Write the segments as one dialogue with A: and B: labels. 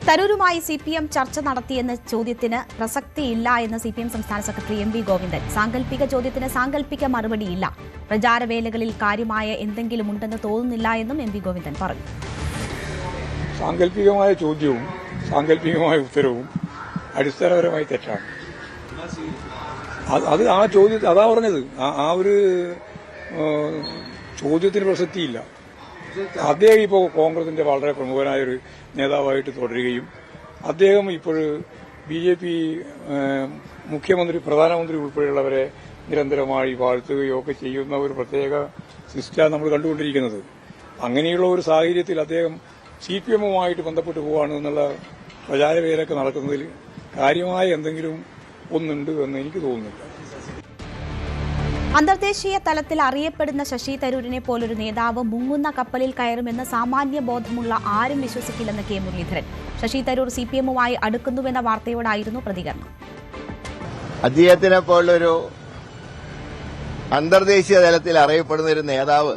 A: തരൂരുമായി CPM ചർച്ച നടത്തിയെന്ന ചോദ്യത്തിന് പ്രസക്തിയില്ല എന്ന് CPM സംസ്ഥാന സെക്രട്ടറി MV ഗോവിന്ദൻ. സാങ്കല്പിക ചോദ്യത്തിന് സാങ്കല്പിക മറുപടിയില്ല. പ്രചാരവേലകളിൽ കാര്യമായ എന്തെങ്കിലും ഉണ്ടെന്ന് തോന്നുന്നില്ല എന്നും MV ഗോവിന്ദൻ പറഞ്ഞു.
B: സാങ്കല്പികമായ ചോദ്യവും സാങ്കല്പികമായ ഉത്തരവും അടിസ്ഥാനപരമായി തെറ്റാണ്. അത് ആ ചോദ്യം അതാ പറഞ്ഞത്. ആ ഒരു ചോദ്യത്തിന് പ്രസക്തിയില്ല. അദ്ദേഹം ഇപ്പോൾ കോൺഗ്രസിന്റെ വളരെ പ്രമുഖനായൊരു നേതാവായിട്ട് തുടരുകയും അദ്ദേഹം ഇപ്പോൾ BJP മുഖ്യമന്ത്രി പ്രധാനമന്ത്രി ഉൾപ്പെടെയുള്ളവരെ നിരന്തരമായി വാഴ്ത്തുകയോ ഒക്കെ ചെയ്യുന്ന ഒരു പ്രത്യേക സിസ്റ്റമാണ് നമ്മൾ കണ്ടുകൊണ്ടിരിക്കുന്നത്. അങ്ങനെയുള്ള ഒരു സാഹചര്യത്തിൽ അദ്ദേഹം CPM-ഉമായിട്ട് ബന്ധപ്പെട്ടു പോവാണ് എന്നുള്ള പ്രചാരവേലൊക്കെ നടക്കുന്നതിൽ കാര്യമായ എന്തെങ്കിലും ഒന്നുണ്ട് എന്ന് എനിക്ക് തോന്നുന്നില്ല.
A: അന്തർദേശീയ തലത്തിൽ അറിയപ്പെടുന്ന ശശി തരൂരിനെ പോലൊരു നേതാവ് മുങ്ങുന്ന കപ്പലിൽ കയറുമെന്ന് സാമാന്യ ബോധമുള്ള ആരും വിശ്വസിക്കില്ലെന്ന് K മുരളീധരൻ. ശശി തരൂർ CPM-ഉമായി അടുക്കുന്നുവെന്ന വാർത്തയോടായിരുന്നു പ്രതികരണം.
C: അദ്ദേഹത്തിനെ പോലൊരു അന്തർദേശീയ തലത്തിൽ അറിയപ്പെടുന്ന ഒരു നേതാവ്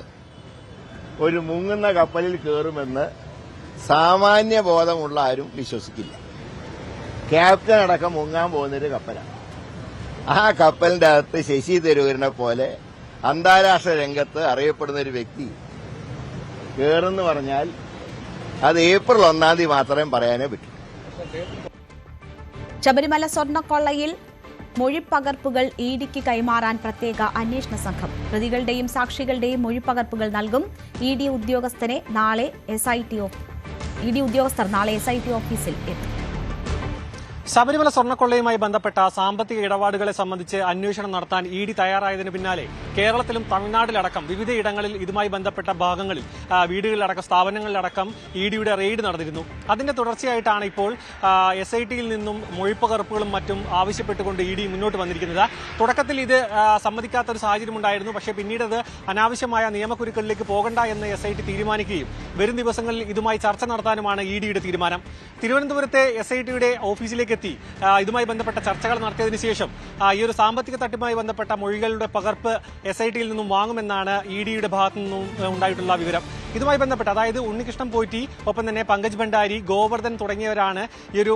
C: ഒരു മുങ്ങുന്ന കപ്പലിൽ കയറുമെന്ന് സാമാന്യ ബോധമുള്ള ആരും വിശ്വസിക്കില്ല. ക്യാപ്റ്റൻ അടക്കം മുങ്ങാൻ പോകുന്നൊരു കപ്പലാണ്. ആ കപ്പലിന്റെ അകത്ത് ശശി തരൂരിനെ പോലെ അന്താരാഷ്ട്ര രംഗത്ത് അറിയപ്പെടുന്ന ഒരു വ്യക്തി കയറെന്ന് പറഞ്ഞാൽ അത് April 1 മാത്രമേ പറയാനേ പറ്റൂ.
A: ശബരിമല സ്വർണ്ണക്കൊള്ളയിൽ മൊഴിപ്പകർപ്പുകൾ EDക്ക് കൈമാറാൻ പ്രത്യേക അന്വേഷണ സംഘം. പ്രതികളുടെയും സാക്ഷികളുടെയും മൊഴിപ്പകർപ്പുകൾ നൽകും. ED ഉദ്യോഗസ്ഥർ നാളെ SIT ഓഫീസിൽ എത്തും.
D: ശബരിമല സ്വർണ്ണക്കൊള്ളയുമായി ബന്ധപ്പെട്ട സാമ്പത്തിക ഇടപാടുകളെ സംബന്ധിച്ച് അന്വേഷണം നടത്താൻ ED തയ്യാറായതിനു പിന്നാലെ കേരളത്തിലും തമിഴ്നാട്ടിലടക്കം വിവിധയിടങ്ങളിൽ ഇതുമായി ബന്ധപ്പെട്ട ഭാഗങ്ങളിൽ വീടുകളിലടക്കം സ്ഥാപനങ്ങളിലടക്കം EDയുടെ റെയ്ഡ് നടന്നിരുന്നു. അതിന്റെ തുടർച്ചയായിട്ടാണ് ഇപ്പോൾ SITയിൽ നിന്നും മൊഴിപ്പകർപ്പുകളും മറ്റും ആവശ്യപ്പെട്ടുകൊണ്ട് ED മുന്നോട്ട് വന്നിരിക്കുന്നത്. തുടക്കത്തിൽ ഇത് സമ്മതിക്കാത്ത ഒരു സാഹചര്യമുണ്ടായിരുന്നു. പക്ഷേ പിന്നീട് അത് അനാവശ്യമായ നിയമക്കുരുക്കളിലേക്ക് പോകണ്ട എന്ന് SIT തീരുമാനിക്കുകയും വരും ദിവസങ്ങളിൽ ഇതുമായി ചർച്ച നടത്താനുമാണ് EDയുടെ തീരുമാനം. തിരുവനന്തപുരത്തെ SITയുടെ ഓഫീസിലേക്ക് ഇതുമായി ബന്ധപ്പെട്ട ചർച്ചകൾ നടത്തിയതിനു ശേഷം ഈ ഒരു സാമ്പത്തിക തട്ടിപ്പുമായി ബന്ധപ്പെട്ട മൊഴികളുടെ പകർപ്പ് SITയിൽ നിന്നും വാങ്ങുമെന്നാണ് EDയുടെ ഭാഗത്തു നിന്നും ഉണ്ടായിട്ടുള്ള വിവരം. ഇതുമായി ബന്ധപ്പെട്ട് അതായത് ഉണ്ണികൃഷ്ണൻ പോറ്റി, ഒപ്പം തന്നെ പങ്കജ് ഭണ്ഡാരി, ഗോവർദ്ധൻ തുടങ്ങിയവരാണ് ഈ ഒരു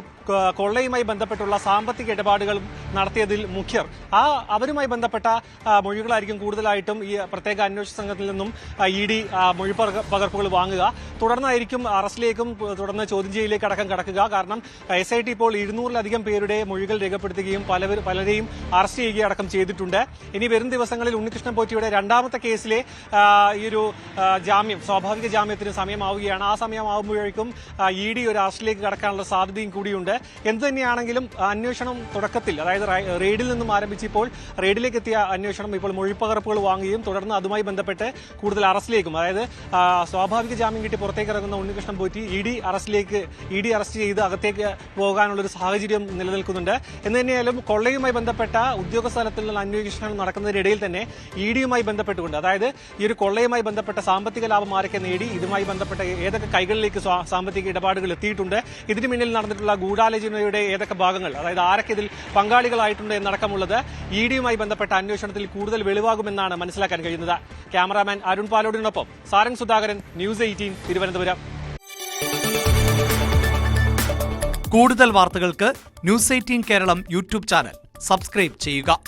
D: കൊള്ളയുമായി ബന്ധപ്പെട്ടുള്ള സാമ്പത്തിക ഇടപാടുകൾ നടത്തിയതിൽ മുഖ്യർ. അവരുമായി ബന്ധപ്പെട്ട മൊഴികളായിരിക്കും കൂടുതലായിട്ടും ഈ പ്രത്യേക അന്വേഷണ സംഘത്തിൽ നിന്നും ED മൊഴി പകർപ്പുകൾ വാങ്ങുക. തുടർന്നായിരിക്കും അറസ്റ്റിലേക്കും തുടർന്ന് ചോദ്യം ചെയ്യലിലേക്ക് അടക്കം കടക്കുക. കാരണം SIT ഇപ്പോൾ 200-ലധികം പേരുടെ മൊഴികൾ രേഖപ്പെടുത്തുകയും പലരെയും അറസ്റ്റ് ചെയ്യുകയും അടക്കം ചെയ്തിട്ടുണ്ട്. ഇനി വരും ദിവസങ്ങളിൽ ഉണ്ണികൃഷ്ണൻ പോറ്റിയുടെ രണ്ടാമത്തെ കേസിലെ ഈ ഒരു ജാമ്യം, സ്വാഭാവിക ജാമ്യത്തിന് സമയമാവുകയാണ്. ആ സമയമാവുമ്പോഴേക്കും ED ഒരു അറസ്റ്റിലേക്ക് കടക്കാനുള്ള സാധ്യതയും കൂടിയുണ്ട്. എന്ത് തന്നെയാണെങ്കിലും അന്വേഷണം തുടക്കത്തിൽ, അതായത് റെയ്ഡിൽ നിന്നും ആരംഭിച്ചപ്പോൾ റെയ്ഡിലേക്ക് എത്തിയ അന്വേഷണം ഇപ്പോൾ മൊഴിപ്പകർപ്പുകൾ വാങ്ങുകയും തുടർന്ന് അതുമായി ബന്ധപ്പെട്ട് കൂടുതൽ അറസ്റ്റിലേക്കും, അതായത് സ്വാഭാവിക ജാമ്യം കിട്ടി പുറത്തേക്ക് ഇറങ്ങുന്ന ഉണ്ണികൃഷ്ണൻ പോറ്റി ED അറസ്റ്റ് ചെയ്ത് അകത്തേക്ക് പോകാനുള്ളൊരു സാഹചര്യം നിലനിൽക്കുന്നുണ്ട്. എന്ന് തന്നെയായാലും കൊള്ളയുമായി ബന്ധപ്പെട്ട ഉദ്യോഗസ്ഥ തലത്തിലുള്ള അന്വേഷണം നടക്കുന്നതിനിടയിൽ തന്നെ EDയുമായി ബന്ധപ്പെട്ടുകൊണ്ട്, അതായത് ഈ ഒരു കൊള്ളയുമായി ബന്ധപ്പെട്ട സാമ്പത്തിക ലാഭം ആരൊക്കെ നേടി, ഇതുമായി ബന്ധപ്പെട്ട ഏതൊക്കെ കൈകളിലേക്ക് സാമ്പത്തിക ഇടപാടുകൾ എത്തിയിട്ടുണ്ട്, ഇതിന് മുന്നിൽ നടന്നിട്ടുള്ള ഗൂഢാലോചനയുടെ ഏതൊക്കെ ഭാഗങ്ങൾ, അതായത് ആരൊക്കെ ഇതിൽ പങ്കാളികളായിട്ടുണ്ട് എന്നടക്കമുള്ളത് EDയുമായി ബന്ധപ്പെട്ട അന്വേഷണത്തിൽ കൂടുതൽ വെളിവാകുമെന്നാണ് മനസ്സിലാക്കാൻ കഴിയുന്നത്. ക്യാമറാമാൻ അരുൺ പാലോടിനൊപ്പം സാരംഗ് സുധാകരൻ, News 18 തിരുവനന്തപുരം.
E: കൂടുതൽ വാർത്തകൾക്ക് News 18 Keralam YouTube channel subscribe ചെയ്യുക.